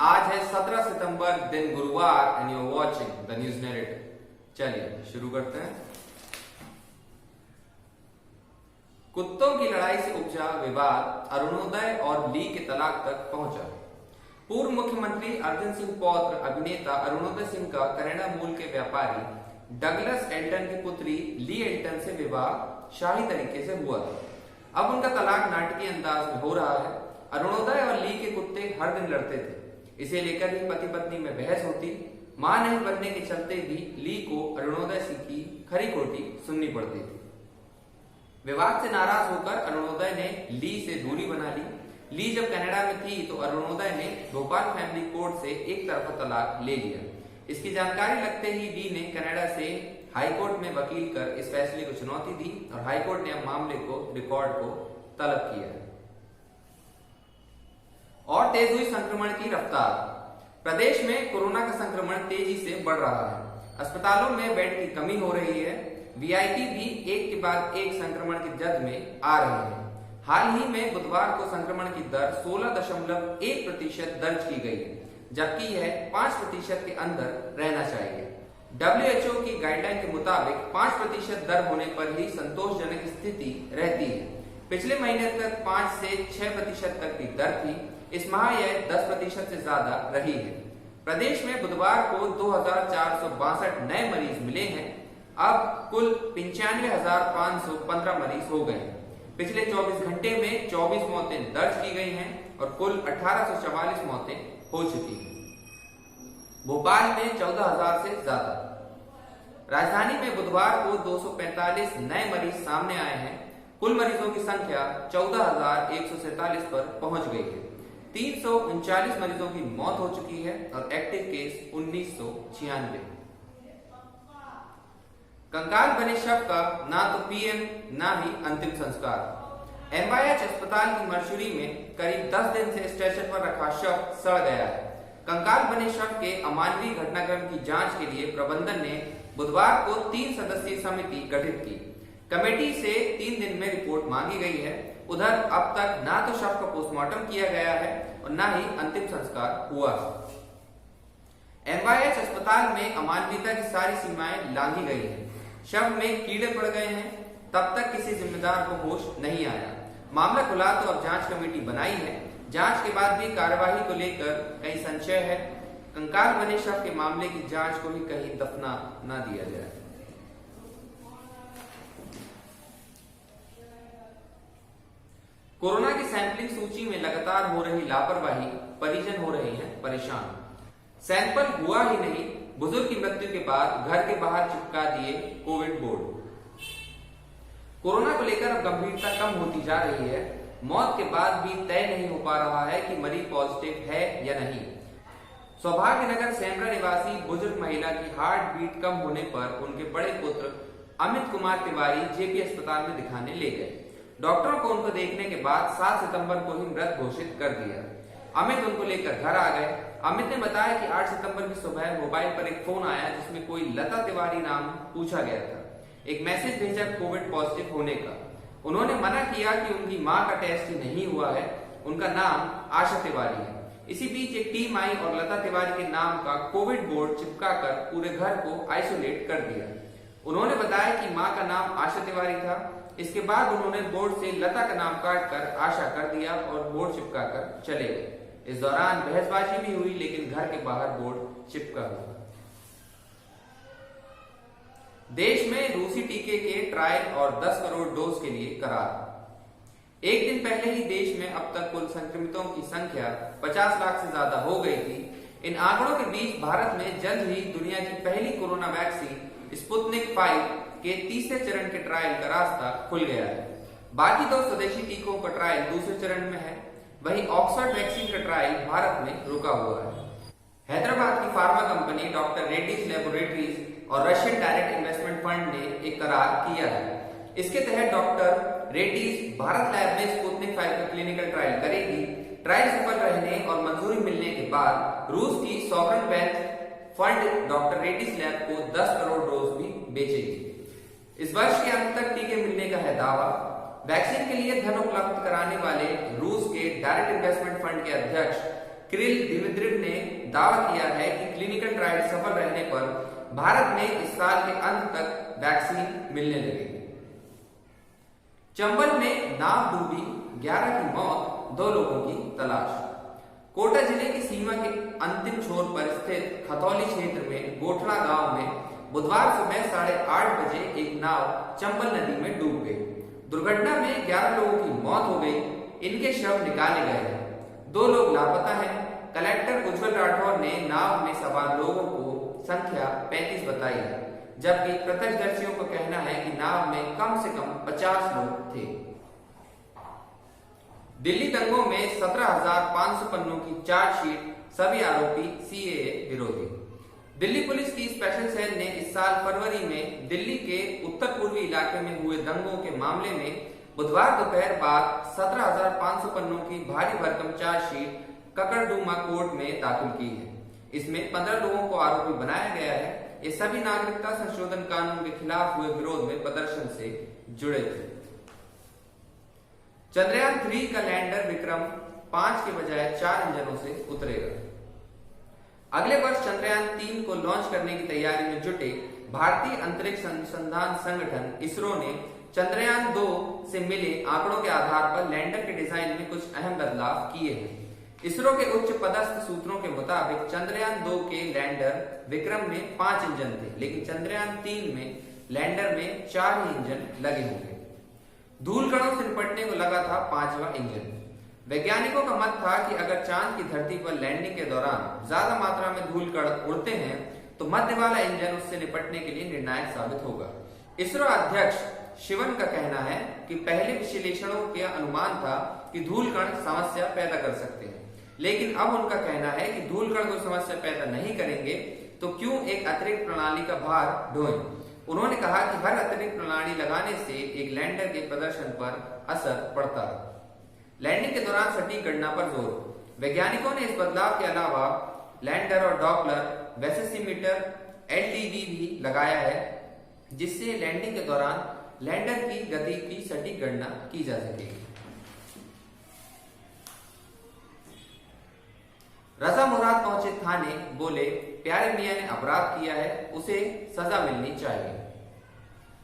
आज है 17 सितंबर, दिन गुरुवार, and you are watching the news narrative. चलिए शुरू करते हैं। कुत्तों की लड़ाई से उपजा विवाद अरुणोदय और ली के तलाक तक पहुंचा। पूर्व मुख्यमंत्री अर्जुन सिंह पौत्र अभिनेता अरुणोदय सिंह का कनाडा मूल के व्यापारी डगलस एल्टन की पुत्री ली एल्टन से विवाह शाही तरीके से हुआ था। अब उनका तलाक नाटकीय अंदाज में हो रहा है। अरुणोदय और ली के कुत्ते हर दिन लड़ते थे। इसे लेकर ही पति पत्नी में बहस होती। मां नहीं बनने के चलते भी ली को अरुणोदय सिंह की खरी खोटी सुननी पड़ती थी। विवाद से नाराज होकर अरुणोदय ने ली से दूरी बना ली। ली जब कनाडा में थी तो अरुणोदय ने भोपाल फैमिली कोर्ट से एक तरफा तलाक ले लिया। इसकी जानकारी लगते ही ली ने कनाडा से हाईकोर्ट में वकील कर इस फैसले को चुनौती दी और हाईकोर्ट ने अब मामले को रिकॉर्ड को तलब किया। और तेज हुई संक्रमण की रफ्तार। प्रदेश में कोरोना का संक्रमण तेजी से बढ़ रहा है। अस्पतालों में बेड की कमी हो रही है। वीआईपी भी एक के बाद एक संक्रमण की जद में आ रहे हैं। हाल ही में बुधवार को संक्रमण की दर 16.1% दर्ज की गई है, जबकि यह 5% के अंदर रहना चाहिए। WHO की गाइडलाइन के मुताबिक 5% दर होने पर ही संतोषजनक स्थिति रहती है। पिछले महीने तक 5 से 6% तक की दर थी। इस माह यह 10% से ज्यादा रही है। प्रदेश में बुधवार को 2462 नए मरीज मिले हैं। अब कुल 95,515 मरीज हो गए। पिछले 24 घंटे में 24 मौतें दर्ज की गई हैं और कुल 1844 मौतें हो चुकी हैं। भोपाल में 14,000 से ज्यादा। राजधानी में बुधवार को 245 नए मरीज सामने आए हैं। कुल मरीजों की संख्या 14,147 पर पहुंच गई है। 339 मरीजों की मौत हो चुकी है और एक्टिव केस 1996। कंकाल बने शव का ना तो पीएम ना ही अंतिम संस्कार। एमवाईएच अस्पताल की मरशुरी में करीब 10 दिन से स्ट्रेचर पर रखा शव सड़ गया है। कंकाल बने शव के अमानवीय घटनाक्रम की जांच के लिए प्रबंधन ने बुधवार को 3 सदस्यीय समिति गठित की। कमेटी से 3 दिन में रिपोर्ट मांगी गई है। उधर अब तक ना तो शव का पोस्टमार्टम किया गया है और ना ही अंतिम संस्कार हुआ है। एमवाईएच अस्पताल में अमानवीयता की सारी सीमाएं लांघी गई हैं। शव में कीड़े पड़ गए हैं। तब तक किसी जिम्मेदार को होश नहीं आया। मामला खुला तो अब जांच कमेटी बनाई है। जांच के बाद भी कार्यवाही को लेकर कई संशय है। कंकाल बने शव के मामले की जांच को ही कहीं दफना न दिया जाए। कोरोना की सैंपलिंग सूची में लगातार हो रही लापरवाही, परिजन हो रहे हैं परेशान। सैंपल हुआ ही नहीं, बुजुर्ग की मृत्यु के बाद घर के बाहर चिपका दिए कोविड बोर्ड। कोरोना को लेकर अब गंभीरता कम होती जा रही है। मौत के बाद भी तय नहीं हो पा रहा है कि मरीज पॉजिटिव है या नहीं। सौभाग्यनगर सेमरा निवासी बुजुर्ग महिला की हार्ट बीट कम होने पर उनके बड़े पुत्र अमित कुमार तिवारी जेपी अस्पताल में दिखाने ले गए। डॉक्टरों को उनको देखने के बाद 7 सितंबर को ही मृत घोषित कर दिया। अमित उनको लेकर घर आ गए। अमित ने बताया कि 8 सितंबर की सुबह मोबाइल पर एक फोन आया जिसमें कोई लता तिवारी नाम पूछा गया था। एक मैसेज भेजा कोविड पॉजिटिव होने का। उन्होंने मना किया कि उनकी मां का टेस्ट ही नहीं हुआ है, उनका नाम आशा तिवारी है। इसी बीच एक टीम आई और लता तिवारी के नाम का कोविड बोर्ड चिपकाकर पूरे घर को आइसोलेट कर दिया। उन्होंने बताया कि मां का नाम आशा तिवारी था। इसके बाद उन्होंने बोर्ड से लता का नाम काटकर आशा कर दिया और बोर्ड चिपकाकर चले गए। इस दौरान बहसबाजी भी हुई, लेकिन घर के बाहर बोर्ड चिपका हुआ। देश में रूसी टीके के ट्रायल और 10 करोड़ डोज के लिए करार। एक दिन पहले ही देश में अब तक कुल संक्रमितों की संख्या 50 लाख से ज्यादा हो गई थी। इन आंकड़ों के बीच भारत में जल्द ही दुनिया की पहली कोरोना वैक्सीन स्पुतनिक 5 के तीसरे चरण के ट्रायल का रास्ता खुल गया है। बाकी 2 स्वदेशी टीकों का ट्रायल दूसरे चरण में है। वहीं ऑक्सफोर्ड वैक्सीन का ट्रायल भारत में रुका हुआ है। हैदराबाद की pharma company doctor Reddy's laboratories और रशियन डायरेक्ट इन्वेस्टमेंट फंड ने एक करार किया है। इसके तहत डॉक्टर रेड्डीज भारत लैब में स्पुतनिक 5 का क्लिनिकल ट्रायल करेगी। ट्रायल सफल रहने और मंजूरी मिलने के बाद रूस की sovereign wealth fund doctor Reddy's lab को 10 करोड़ डोज भी बेचेगी। इस वर्ष के अंत तक टीके मिलने का है दावा। वैक्सीन के लिए धन उपलब्ध कराने वाले रूस के डायरेक्ट इन्वेस्टमेंट फंड के अध्यक्ष क्रिल दिमित्रिव ने दावा किया है कि क्लिनिकल ट्रायल सफल रहने पर भारत में इस साल के अंत तक वैक्सीन मिलने लगेगी। चंबल में नाव डूबी, 11 की मौत, 2 लोगों की तलाश। कोटा जिले की सीमा के अंतिम छोर पर स्थित खतौली क्षेत्र में गोठड़ा गांव में बुधवार सुबह 8:30 बजे एक नाव चंबल नदी में डूब गई। दुर्घटना में 11 लोगों की मौत हो गई। इनके शव निकाले गए हैं। 2 लोग लापता हैं। कलेक्टर उज्जवल राठौर ने नाव में सवार लोगों को संख्या 35 बताई है, जबकि प्रत्यक्षदर्शियों का कहना है कि नाव में कम से कम 50 लोग थे। दिल्ली दंगों में 17,500 पन्नों की चार्जशीट, सभी आरोपी सीएए विरोधी। दिल्ली पुलिस की स्पेशल सेल ने इस साल फरवरी में दिल्ली के उत्तर पूर्वी इलाके में हुए दंगों के मामले में बुधवार दोपहर बाद 17,500 पन्नों की भारी भरकम चार्जशीट ककरडुमा कोर्ट में दाखिल की है। इसमें 15 लोगों को आरोपी बनाया गया है। ये सभी नागरिकता संशोधन कानून के खिलाफ हुए विरोध में प्रदर्शन से जुड़े थे। चंद्रयान 3 का लैंडर विक्रम 5 के बजाय 4 इंजनों से उतरेगा। अगले वर्ष चंद्रयान 3 को लॉन्च करने की तैयारी में जुटे भारतीय अंतरिक्ष अनुसंधान संगठन इसरो ने चंद्रयान 2 से मिले आंकड़ों के आधार पर लैंडर के डिजाइन में कुछ अहम बदलाव किए हैं। इसरो के उच्च पदस्थ सूत्रों के मुताबिक चंद्रयान 2 के लैंडर विक्रम में 5 इंजन थे, लेकिन चंद्रयान 3 में लैंडर में 4 ही इंजन लगे होंगे। धूल कणों से निपटने को लगा था 5वां इंजन। वैज्ञानिकों का मत था कि अगर चांद की धरती पर लैंडिंग के दौरान ज्यादा मात्रा में धूल कण उड़ते हैं तो मध्य वाला इंजन उससे निपटने के लिए निर्णायक साबित होगा। इसरो अध्यक्ष शिवन का कहना है कि पहले विश्लेषणों के अनुमान था कि धूल कण समस्या पैदा कर सकते हैं, लेकिन अब उनका कहना है कि धूल कण कोई समस्या पैदा नहीं करेंगे तो क्यों एक अतिरिक्त प्रणाली का भार ढोएं। उन्होंने कहा कि हर अतिरिक्त प्रणाली लगाने से एक लैंडर के प्रदर्शन पर असर पड़ता है। लैंडिंग के दौरान सटीक गणना पर जोर। वैज्ञानिकों ने इस बदलाव के अलावा लैंडर और डॉपलर वेलोसिमीटर LDV भी लगाया है, जिससे लैंडिंग के दौरान लैंडर की गति की सटीक गणना की जा सकेगी। रजा मुराद पहुंचे थाने, बोले प्यारे मियां ने अपराध किया है, उसे सजा मिलनी चाहिए।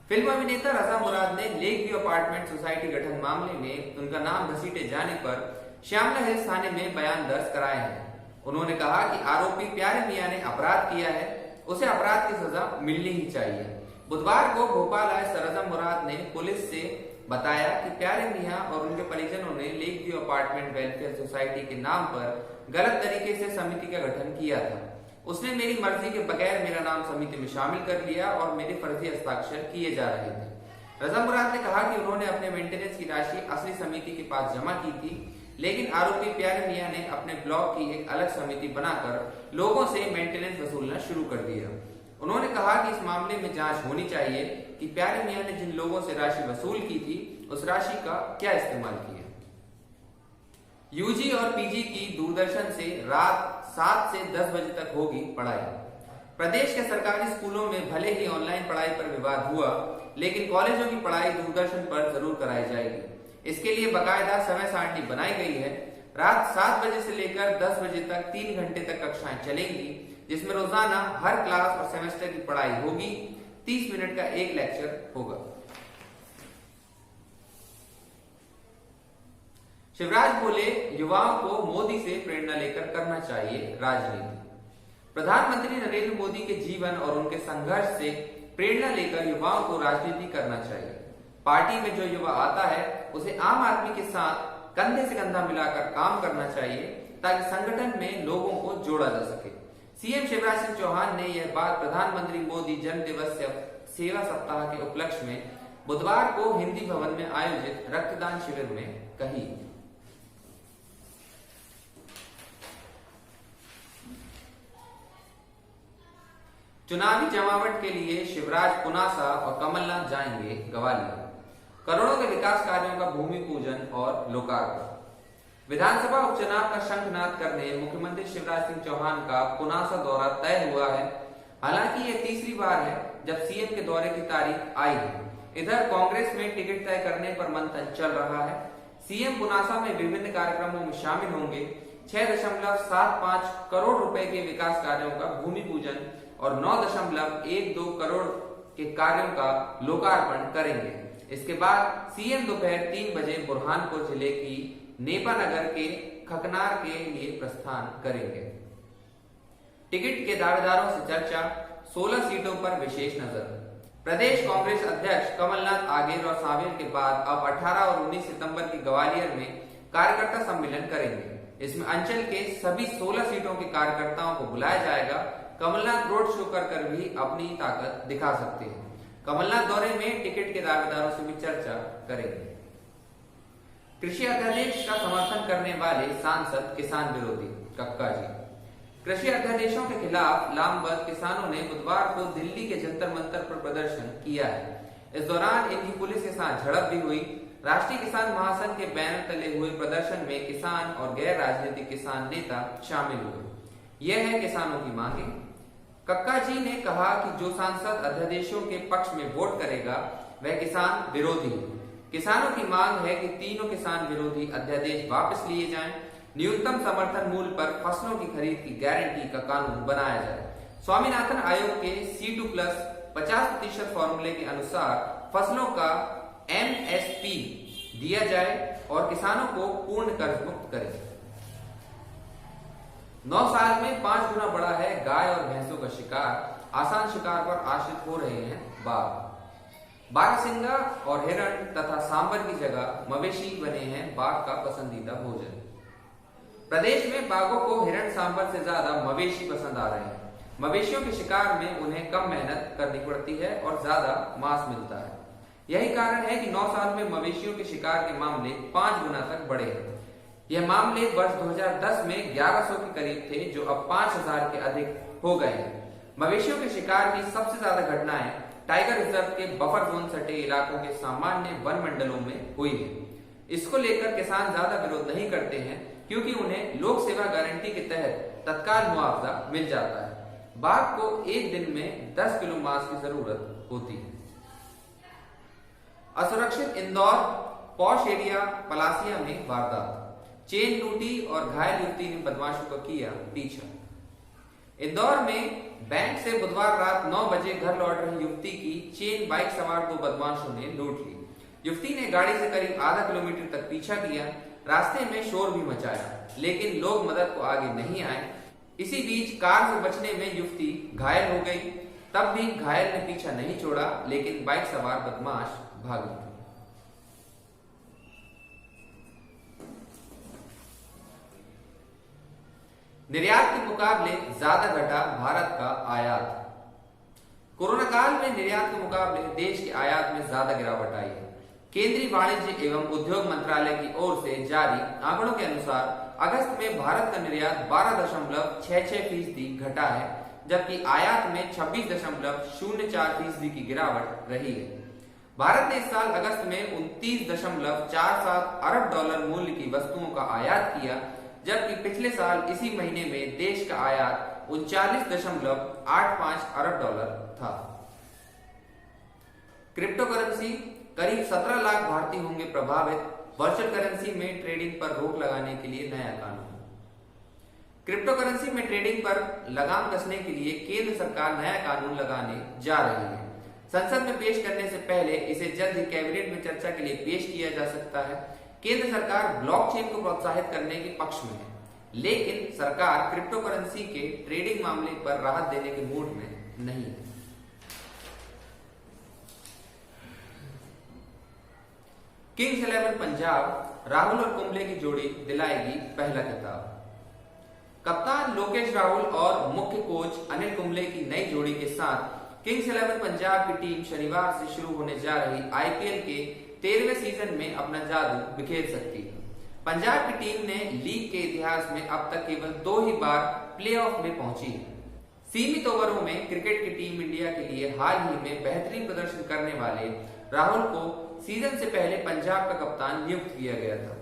फिल्म अभिनेता रजा मुराद ने लेक व्यू अपार्टमेंट सोसाइटी गठन मामले में उनका नाम घसीटे जाने पर श्यामला हिल्स थाने में बयान दर्ज कराए हैं। उन्होंने कहा कि आरोपी प्यारे मियां ने अपराध किया है, उसे अपराध की सजा मिलनी ही चाहिए। बुधवार को भोपाल आए रजा मुराद ने पुलिस से बताया कि प्यारे मियां और उनके परिजनों ने lake view apartment welfare society के नाम पर गलत तरीके से समिति का गठन किया था। उसने मेरी मर्जी के बगैर मेरा नाम समिति में शामिल कर लिया और मेरे फर्जी हस्ताक्षर किए जा रहे थे। रजा मुराद ने कहा कि उन्होंने अपने मेंटेनेंस की राशि असली समिति के पास जमा की थी, लेकिन आरोपी प्यारे मियां ने अपने ब्लॉक की एक अलग समिति बनाकर लोगों से मेंटेनेंस वसूलना शुरू कर दिया। उन्होंने कहा कि इस मामले में जांच होनी चाहिए कि प्यारे मियां ने जिन लोगों से राशि वसूल की थी उस राशि का क्या इस्तेमाल किया। यूजी और पीजी की दूरदर्शन से रात 7 से 10 बजे तक होगी पढ़ाई। प्रदेश के सरकारी स्कूलों में भले ही ऑनलाइन पढ़ाई पर विवाद हुआ, लेकिन कॉलेजों की पढ़ाई दूरदर्शन पर जरूर कराई जाएगी। इसके लिए बाकायदा समय सारणी बनाई गई है। रात 7 बजे से लेकर 10 बजे तक 3 घंटे तक कक्षाएं चलेंगी, जिसमें रोजाना हर क्लास और सेमेस्टर की पढ़ाई होगी। 30 मिनट का एक लेक्चर होगा। शिवराज बोले युवाओं को मोदी से प्रेरणा लेकर करना चाहिए राजनीति। प्रधानमंत्री नरेंद्र मोदी के जीवन और उनके संघर्ष से प्रेरणा लेकर युवाओं को राजनीति करना चाहिए। पार्टी में जो युवा आता है उसे आम आदमी के साथ कंधे से कंधा मिलाकर काम करना चाहिए, ताकि संगठन में लोगों को जोड़ा जा सके। सीएम शिवराज सिंह चौहान ने यह बात प्रधानमंत्री मोदी जन्म दिवस सेवा सप्ताह के उपलक्ष्य में बुधवार को हिंदी भवन में आयोजित रक्तदान शिविर में कही। चुनावी जमावट के लिए शिवराज पुनासा और कमलनाथ जाएंगे ग्वालियर। करोड़ों के विकास कार्यों का भूमि पूजन और लोकार्पण। विधानसभा उपचुनाव का शंखनाद करने मुख्यमंत्री शिवराज सिंह चौहान का पुनासा दौरा तय हुआ है। हालांकि ये तीसरी बार है जब सीएम के दौरे की तारीख आई है। इधर कांग्रेस में टिकट तय करने पर मंथन चल रहा है। सीएम पुनासा में विभिन्न कार्यक्रमों में शामिल होंगे। 6.75 करोड़ रुपए के विकास कार्यों का भूमि पूजन और 9.12 करोड़ के कार्यों का लोकार्पण करेंगे। इसके बाद सीएम दोपहर 3 बजे बुरहानपुर जिले की नेपानगर के खकनार के लिए प्रस्थान करेंगे। टिकट के दावेदारों से चर्चा, 16 सीटों पर विशेष नजर। प्रदेश कांग्रेस अध्यक्ष कमलनाथ आगेर और सांवेर के बाद अब 18 और 19 सितंबर की ग्वालियर में कार्यकर्ता सम्मेलन करेंगे। इसमें अंचल के सभी 16 सीटों के कार्यकर्ताओं को बुलाया जाएगा। कमलनाथ रोड शो कर भी अपनी ताकत दिखा सकते हैं। कमलनाथ दौरे में टिकट के दावेदारों से भी चर्चा करेंगे। कृषि अध्यादेश का समर्थन करने वाले सांसद किसान विरोधी, कक्का जी। कृषि अध्यादेशों के खिलाफ लामबंद किसानों ने बुधवार को दिल्ली के जंतर मंतर पर प्रदर्शन किया है। इस दौरान इनकी पुलिस के साथ झड़प भी हुई। राष्ट्रीय किसान महासंघ के बैनर तले हुए प्रदर्शन में किसान और गैर राजनीतिक किसान नेता शामिल हुए। यह है किसानों की मांगे। कक्का जी ने कहा कि जो सांसद अध्यादेशों के पक्ष में वोट करेगा वह किसान विरोधी है। किसानों की मांग है कि तीनों किसान विरोधी अध्यादेश वापस लिए जाएं। न्यूनतम समर्थन मूल्य पर फसलों की खरीद की गारंटी का कानून बनाया जाए। स्वामीनाथन आयोग के C2+ 50% फॉर्मूले के अनुसार फसलों का MSP दिया जाए और किसानों को पूर्ण कर्ज मुक्त करें। 9 साल में 5 गुना बढ़ा है गाय और भैंसों का शिकार। आसान शिकार पर आश्रित हो रहे हैं बाघ। बारहसिंगा और हिरण तथा सांबर की जगह मवेशी बने हैं बाघ का पसंदीदा भोजन। प्रदेश में बाघों को हिरण सांबर से ज्यादा मवेशी पसंद आ रहे हैं। मवेशियों के शिकार में उन्हें कम मेहनत करनी पड़ती है और ज्यादा मांस मिलता है। यही कारण है कि 9 साल में मवेशियों के शिकार के मामले 5 गुना तक बढ़े हैं। यह मामले वर्ष 2010 में 1100 के करीब थे, जो अब 5000 के अधिक हो गए हैं। मवेशियों के शिकार की सबसे ज्यादा घटनाएं टाइगर रिजर्व के बफर जोन सटे इलाकों के सामान्य वन मंडलों में हुई है। इसको लेकर किसान ज्यादा विरोध नहीं करते हैं, क्योंकि उन्हें लोक सेवा गारंटी के तहत तत्काल मुआवजा मिल जाता है। बाघ को एक दिन में 10 किलो मांस की जरूरत होती है। असुरक्षित इंदौर पॉश एरिया पलासिया में वारदात। चेन टूटी और घायल युवती ने बदमाशों का किया पीछा। इंदौर में बैंक से बुधवार रात 9 बजे घर लौट रही युवती की चेन बाइक सवार 2 बदमाशों ने लूट ली। युवती ने गाड़ी से करीब आधा किलोमीटर तक पीछा किया। रास्ते में शोर भी मचाया, लेकिन लोग मदद को आगे नहीं आए। इसी बीच कार से बचने में युवती घायल हो गई। तब भी घायल ने पीछा नहीं छोड़ा, लेकिन बाइक सवार बदमाश भाग निकले। निर्यात के मुकाबले ज्यादा घटा भारत का आयात। कोरोना काल में निर्यात के मुकाबले देश के आयात में ज्यादा गिरावट आई है। केंद्रीय वाणिज्य एवं उद्योग मंत्रालय की ओर से जारी आंकड़ों के अनुसार अगस्त में भारत का निर्यात 12.66% घटा है, जबकि आयात में 26.04% की गिरावट रही है। भारत ने इस साल अगस्त में 29.47 अरब डॉलर मूल्य की वस्तुओं का आयात किया, जबकि पिछले साल इसी महीने में देश का आयात 39.85 अरब डॉलर था। क्रिप्टो करेंसी, करीब 17 लाख भारतीय होंगे प्रभावित। वर्चुअल करेंसी में ट्रेडिंग पर रोक लगाने के लिए नया कानून। क्रिप्टो करेंसी में ट्रेडिंग पर लगाम कसने के लिए केंद्र सरकार नया कानून लगाने जा रही है। संसद में पेश करने से पहले इसे जल्द ही कैबिनेट में चर्चा के लिए पेश किया जा सकता है। केंद्र सरकार ब्लॉकचेन को प्रोत्साहित करने के पक्ष में है, लेकिन सरकार क्रिप्टो करेंसी के ट्रेडिंग मामले पर राहत देने के मूड में नहीं है। किंग्स 11 पंजाब राहुल और कुंबले की जोड़ी दिलाएगी पहला खिताब। कप्तान लोकेश राहुल और मुख्य कोच अनिल कुंबले की नई जोड़ी के साथ किंग्स 11 पंजाब की टीम शनिवार से शुरू होने जा रही IPL के 13वें सीजन में अपना जादू बिखेर सकती है। पंजाब की टीम ने लीग के इतिहास में अब तक केवल 2 ही बार प्लेऑफ में पहुंची है। सीमित ओवरों में क्रिकेट की टीम इंडिया के लिए हाल ही में बेहतरीन प्रदर्शन करने वाले राहुल को सीजन से पहले पंजाब का कप्तान नियुक्त किया गया था।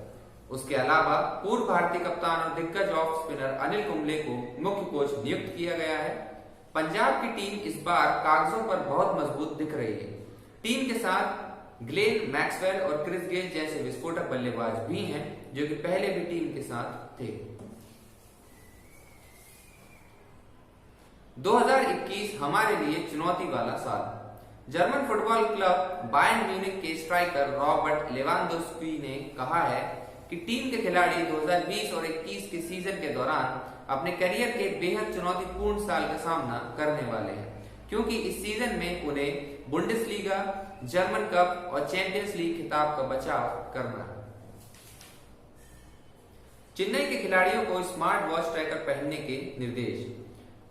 उसके अलावा पूर्व भारतीय कप्तान और दिग्गज ऑफ स्पिनर अनिल कुंबले को मुख्य कोच नियुक्त किया गया है। पंजाब की टीम इस बार कागजों पर बहुत मजबूत दिख रही है। टीम के साथ ग्लेन मैक्सवेल और क्रिस गेल जैसे विस्फोटक बल्लेबाज भी हैं, जो कि पहले भी टीम के साथ थे। 2021 हमारे लिए चुनौती वाला साल। German football club Bayern Munich के स्ट्राइकर रॉबर्ट लेवांडोव्स्की ने कहा है कि टीम के खिलाड़ी 2020 और 21 के सीजन के दौरान अपने करियर के बेहद चुनौतीपूर्ण साल का सामना करने वाले हैं, क्योंकि इस सीजन में उन्हें बुंडेसलीगा, जर्मन कप और चैंपियंस लीग खिताब का बचाव करना है। चेन्नई के खिलाड़ियों को स्मार्ट वॉच ट्रैकर पहनने के निर्देश।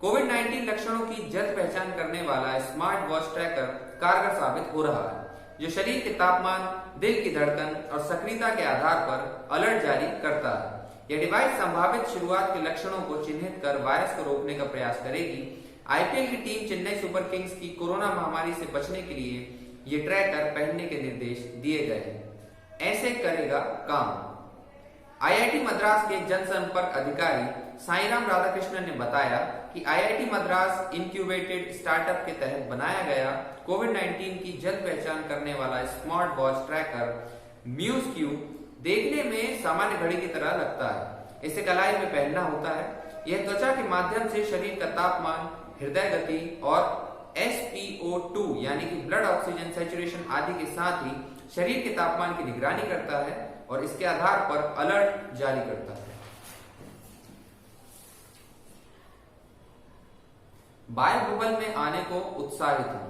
कोविड-19 लक्षणों की जल्द पहचान करने वाला स्मार्ट वॉच ट्रैकर कारगर साबित हो रहा है, जो शरीर के तापमान, दिल की धड़कन और सक्रियता के आधार पर अलर्ट जारी करता है। यह डिवाइस संभावित शुरुआत के लक्षणों को चिन्हित कर वायरस को रोकने का प्रयास करेगी। आईपीएल की टीम चेन्नई सुपर किंग्स की कोरोना महामारी से बचने के लिए ये ट्रैकर पहनने के निर्देश दिए गए हैं। ऐसे करेगा काम। आईआईटी मद्रास के जनसंपर्क अधिकारी साईराम राधाकृष्णन ने बताया कि आईआईटी मद्रास इनक्यूबेटेड स्टार्टअप के तहत बनाया गया कोविड-19 की जल्द पहचान करने वाला smart watch tracker Muse Q देखने में सामान्य घड़ी की तरह लगता है। इसे कलाई में पहनना होता है। यह त्वचा के माध्यम से शरीर का तापमान, हृदय गति और SpO2 यानी कि ब्लड ऑक्सीजन सैचुरेशन आदि के साथ ही शरीर के तापमान की निगरानी करता है और इसके आधार पर अलर्ट जारी करता है। बायो बबल में आने को उत्साहित हूं।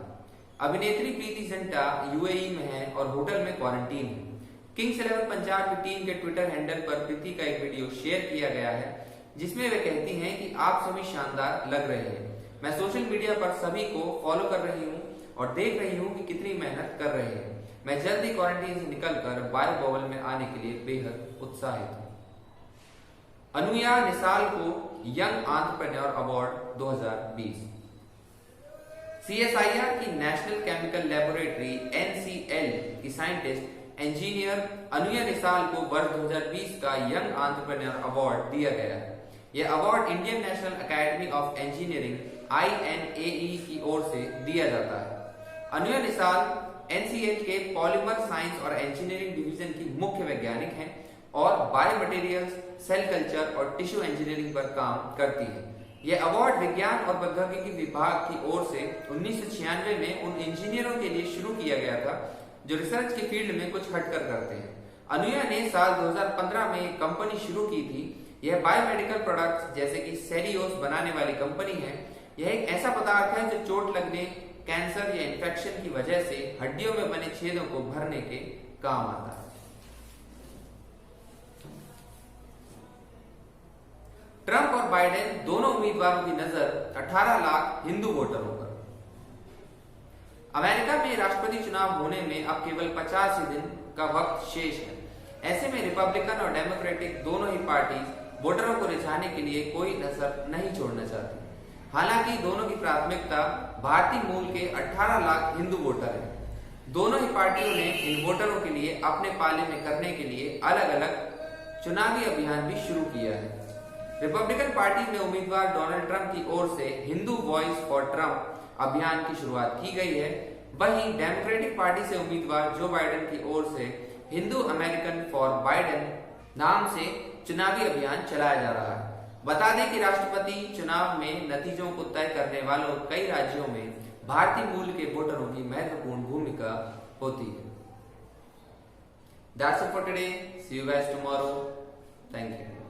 अभिनेत्री प्रीति जिंटा यूएई में है और होटल में क्वारंटीन है। किंग्स 11 पंजाब की टीम के ट्विटर हैंडल पर प्रीति का एक वीडियो शेयर किया गया है, जिसमें वे कहती हैं कि आप सभी शानदार लग रहे हैं। मैं सोशल मीडिया पर सभी को फॉलो कर रही हूँ और देख रही हूँ कि कितनी मेहनत कर रहे हैं। मैं जल्द ही क्वारंटीन से निकलकर बायो बबल में आने के लिए बेहद उत्साहित हूँ। अनुया निसाल को यंग एंटरप्रेन्योर अवार्ड 2020। सीएसआईआर की नेशनल केमिकल लेबोरेटरी NCL की साइंटिस्ट इंजीनियर अनुया निसाल को वर्ष 2020 का यंग एंटरप्रेन्योर अवार्ड दिया गया है। यह award Indian national academy of engineering INAE की ओर से दिया जाता है। अनुया निसाल NCL के पॉलीमर साइंस और इंजीनियरिंग डिवीजन की मुख्य वैज्ञानिक हैं और बायोमटेरियल्स, सेल कल्चर और टिश्यू इंजीनियरिंग पर काम करती है। यह अवार्ड विज्ञान और प्रौद्योगिकी विभाग की ओर से 1996 में उन इंजीनियरों के लिए शुरू किया गया था जो रिसर्च की फील्ड में कुछ हटकर करते हैं। अनुया ने साल 2015 में एक कंपनी शुरू की थी। यह बायोमेडिकल प्रोडक्ट्स जैसे कि सेरियोस बनाने वाली कंपनी है। यह एक ऐसा पदार्थ है जो चोट लगने, कैंसर या इन्फेक्शन की वजह से हड्डियों में बने छेदों को भरने के काम आता है। ट्रंप और बाइडेन दोनों उम्मीदवारों की नजर 18 लाख हिंदू वोटरों पर। अमेरिका में राष्ट्रपति चुनाव होने में अब केवल 50 ही दिन का वक्त शेष है। ऐसे में रिपब्लिकन और डेमोक्रेटिक दोनों ही पार्टी वोटरों को रिझाने के लिए कोई कसर नहीं छोड़ना चाहती। हालांकि दोनों की प्राथमिकता भारतीय मूल के 18 लाख हिंदू वोटर हैं। दोनों ही पार्टियों ने इन वोटरों के लिए अपने पाले में करने के लिए अलग अलग चुनावी अभियान भी शुरू किया है। रिपब्लिकन पार्टी में उम्मीदवार डोनाल्ड ट्रंप की ओर से हिंदू वॉइस फॉर ट्रंप अभियान की शुरुआत की गई है। वहीं डेमोक्रेटिक पार्टी से उम्मीदवार जो बाइडेन की ओर से हिंदू अमेरिकन फॉर बाइडेन नाम से चुनावी अभियान चलाया जा रहा है। बता दें कि राष्ट्रपति चुनाव में नतीजों को तय करने वालों कई राज्यों में भारतीय मूल के वोटरों की महत्वपूर्ण भूमिका होती है। That's it for today. See you guys tomorrow. Thank you.